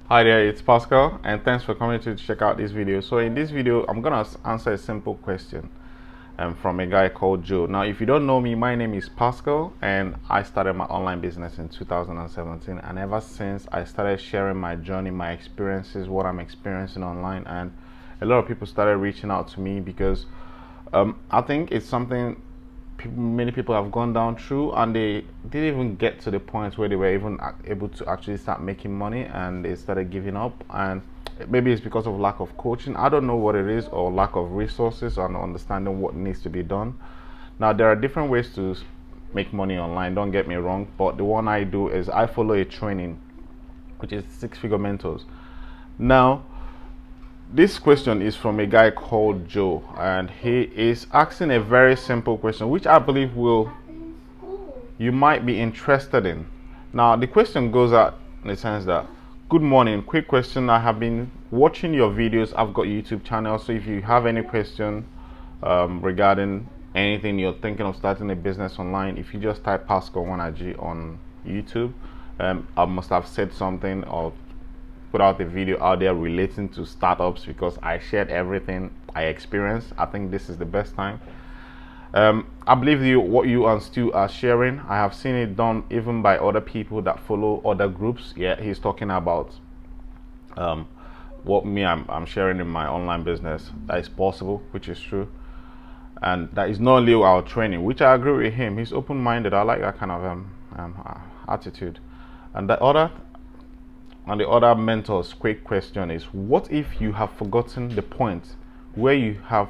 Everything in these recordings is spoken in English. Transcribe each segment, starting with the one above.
Hi there, it's Pascal, and thanks for coming to check out this video. So in this video, I'm gonna answer a simple question from a guy called Joe. Now, if you don't know me, my name is Pascal, and I started my online business in 2017. And ever since, I started sharing my journey, my experiences, what I'm experiencing online, and a lot of people started reaching out to me because I think it's something many people have gone down through, and they didn't even get to the point where they were even able to actually start making money, and they started giving up. And maybe it's because of lack of coaching, I don't know what it is, or lack of resources and understanding what needs to be done. Now, there are different ways to make money online, don't get me wrong, but the one I do is I follow a training which is Six Figure Mentors. Now, this question is from a guy called Joe, and he is asking a very simple question, which I believe you might be interested in. Now, the question goes out in the sense that, good morning, quick question. I have been watching your videos. I've got YouTube channel, so if you have any question regarding anything you're thinking of starting a business online, if you just type Paschal Nwanaji on YouTube, I must have said something or put out a video out there relating to startups, because I shared everything I experienced. I think this is the best time. I believe what you and Stu are sharing, I have seen it done even by other people that follow other groups. Yeah, he's talking about what I'm sharing in my online business. That is possible, which is true, and that is not only our training, which I agree with him. He's open-minded. I like that kind of attitude. And the other mentor's quick question is, what if you have forgotten the point where you have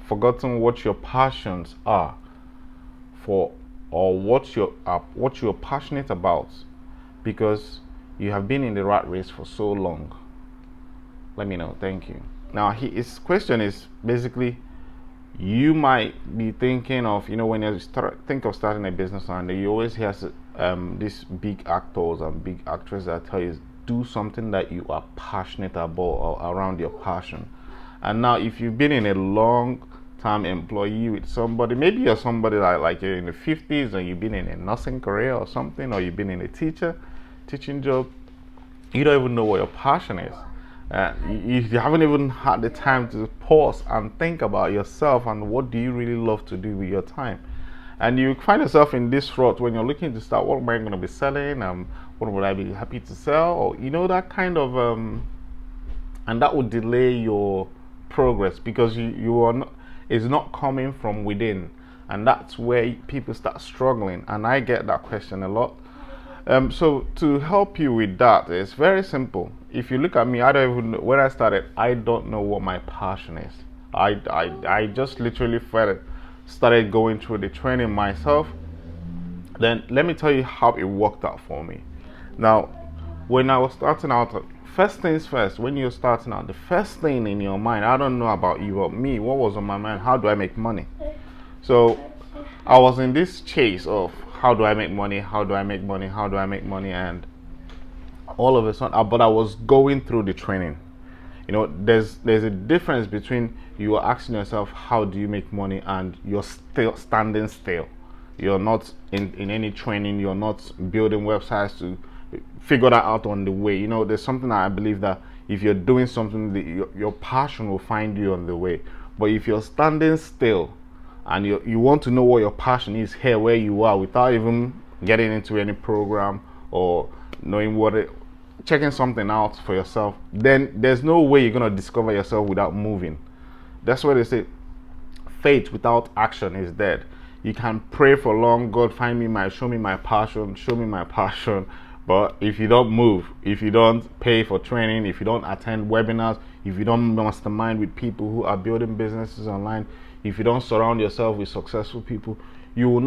forgotten what your passions are for, or what you're passionate about, because you have been in the rat race for so long? Let me know. Thank you. Now, his question is basically, you might be thinking of, when you think of starting a business, and you always hear these big actors and big actresses that tell you, do something that you are passionate about or around your passion. And now, if you've been in a long time employee with somebody, maybe you're somebody like you're in the 50s, and you've been in a nursing career or something, or you've been in a teaching job, you don't even know what your passion is. You haven't even had the time to pause and think about yourself and what do you really love to do with your time. And you find yourself in this rut when you're looking to start, what am I going to be selling? What would I be happy to sell? Or that kind of and that would delay your progress, because you are not, it's not coming from within, and that's where people start struggling. And I get that question a lot. So to help you with that, it's very simple. If you look at me, I don't even know, when I started, I don't know what my passion is. I just literally started going through the training myself. Then let me tell you how it worked out for me. Now, when I was starting out, first things first, when you're starting out, the first thing in your mind, I don't know about you, but me, what was on my mind? How do I make money? So I was in this chase of, how do I make money? How do I make money? How do I make money? And all of a sudden, but I was going through the training. There's a difference between you are asking yourself, how do you make money, and you're still standing still. You're not in any training. You're not building websites to figure that out on the way. There's something I believe that if you're doing something, your passion will find you on the way. But if you're standing still, and you want to know what your passion is here where you are, without even getting into any program or knowing checking something out for yourself, then there's no way you're going to discover yourself without moving. That's why they say faith without action is dead. You can pray for long, God show me my passion, but if you don't move, if you don't pay for training, if you don't attend webinars, if you don't mastermind with people who are building businesses online, if you don't surround yourself with successful people, you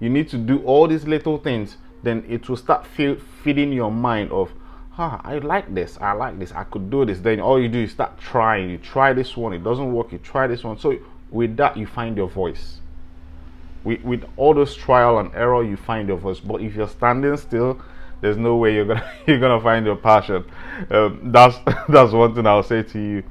need to do all these little things. Then it will start feeding your mind of, I like this, I could do this. Then all you do is start trying. You try this one, it doesn't work, you try this one. So with that, you find your voice. With all those trial and error, you find your voice. But if you're standing still, there's no way you're gonna find your passion. That's one thing I'll say to you.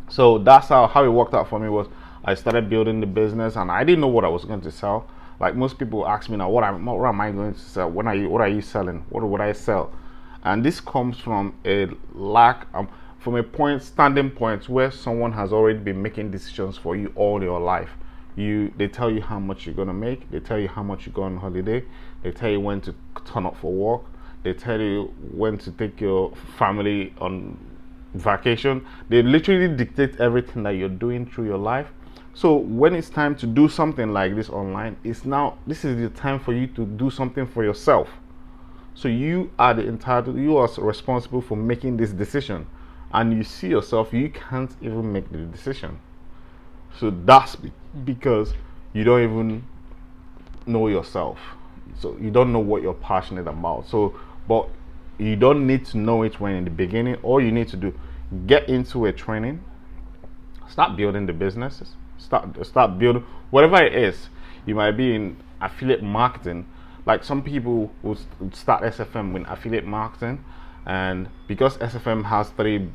So that's how it worked out for me. Was I started building the business, and I didn't know what I was going to sell. Like most people ask me now, what am I going to sell? What are you selling? What would I sell? And this comes from a lack, from a standing point where someone has already been making decisions for you all your life. They tell you how much you're gonna make, they tell you how much you go on holiday, they tell you when to turn up for work, they tell you when to take your family on vacation. They literally dictate everything that you're doing through your life. So when it's time to do something like this online, this is the time for you to do something for yourself. So you are you are responsible for making this decision, and you see yourself, you can't even make the decision. So that's because you don't even know yourself. So you don't know what you're passionate about. But you don't need to know it when in the beginning. All you need to do, get into a training, start building the businesses, start building whatever it is. You might be in affiliate marketing. Like some people would start SFM with affiliate marketing, and because SFM has a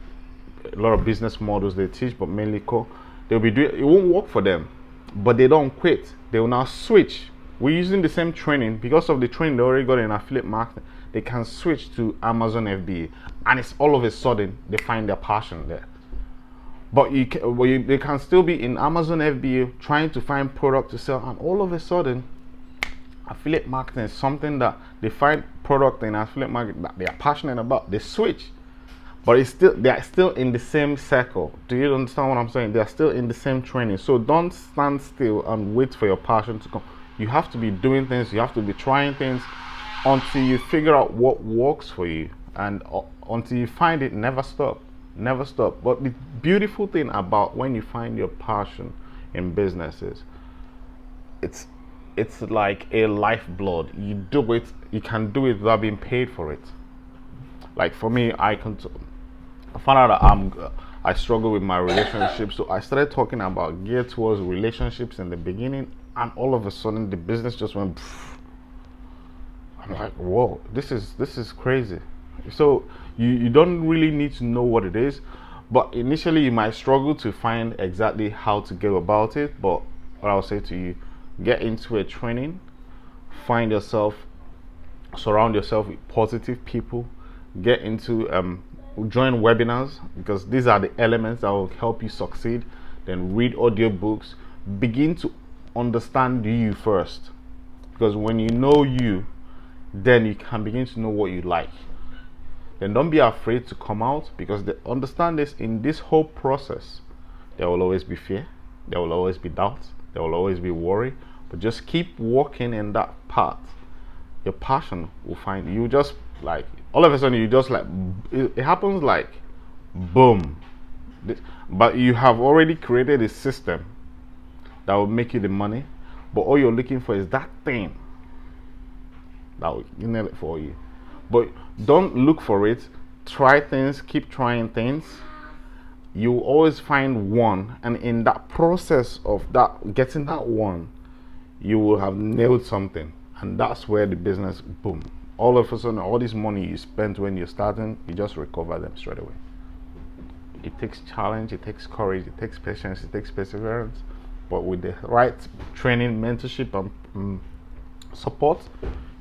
lot of business models they teach, but mainly core, they'll be doing it. Won't work for them, but they don't quit. They will now switch. We're using the same training. Because of the training they already got in affiliate marketing, they can switch to Amazon FBA, and it's all of a sudden they find their passion there. But they can still be in Amazon FBA trying to find product to sell, and all of a sudden affiliate marketing is something that they find product in affiliate marketing that they are passionate about. They switch, but they are still in the same circle. Do you understand what I'm saying? They are still in the same training. So don't stand still and wait for your passion to come. You have to be doing things. You have to be trying things until you figure out what works for you, and until you find it, never stop. But the beautiful thing about when you find your passion in business is it's like a lifeblood. You do it, you can do it without being paid for it. Like for me, I found out that I struggle with my relationships, so I started talking about geared towards relationships in the beginning, and all of a sudden the business just went pfft. I'm like, whoa, this is crazy. So you don't really need to know what it is, but initially you might struggle to find exactly how to go about it. But what I'll say to you, get into a training, surround yourself with positive people, get into join webinars, because these are the elements that will help you succeed. Then read audiobooks, begin to understand you first, because when you know you, then you can begin to know what you like. Then don't be afraid to come out, because they understand this. In this whole process, there will always be fear, there will always be doubt, there will always be worry, but just keep walking in that path. Your passion will find you. Just like all of a sudden, you just like it happens like boom. But you have already created a system that will make you the money, but all you're looking for is that thing that will nail it for you. But don't look for it. Try things, keep trying things. You will always find one, and in that process of that getting that one, you will have nailed something, and that's where the business boom. All of a sudden, all this money you spent when you're starting, you just recover them straight away. It takes challenge, it takes courage, it takes patience, it takes perseverance, but with the right training, mentorship, and support,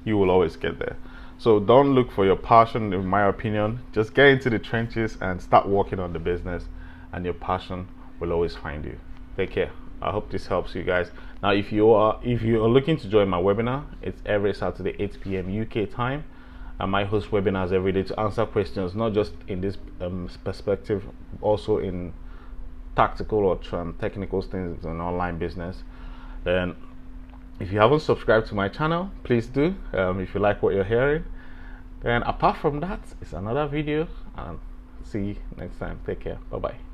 you will always get there. So don't look for your passion, in my opinion. Just get into the trenches and start working on the business, and your passion will always find you. Take care. I hope this helps you guys. Now, if you are looking to join my webinar, it's every Saturday 8 p.m. UK time. I might host webinars every day to answer questions, not just in this perspective, also in tactical or technical things in online business. Then, if you haven't subscribed to my channel, please do. If you like what you're hearing. Then, apart from that, it's another video, and see you next time. Take care. Bye bye.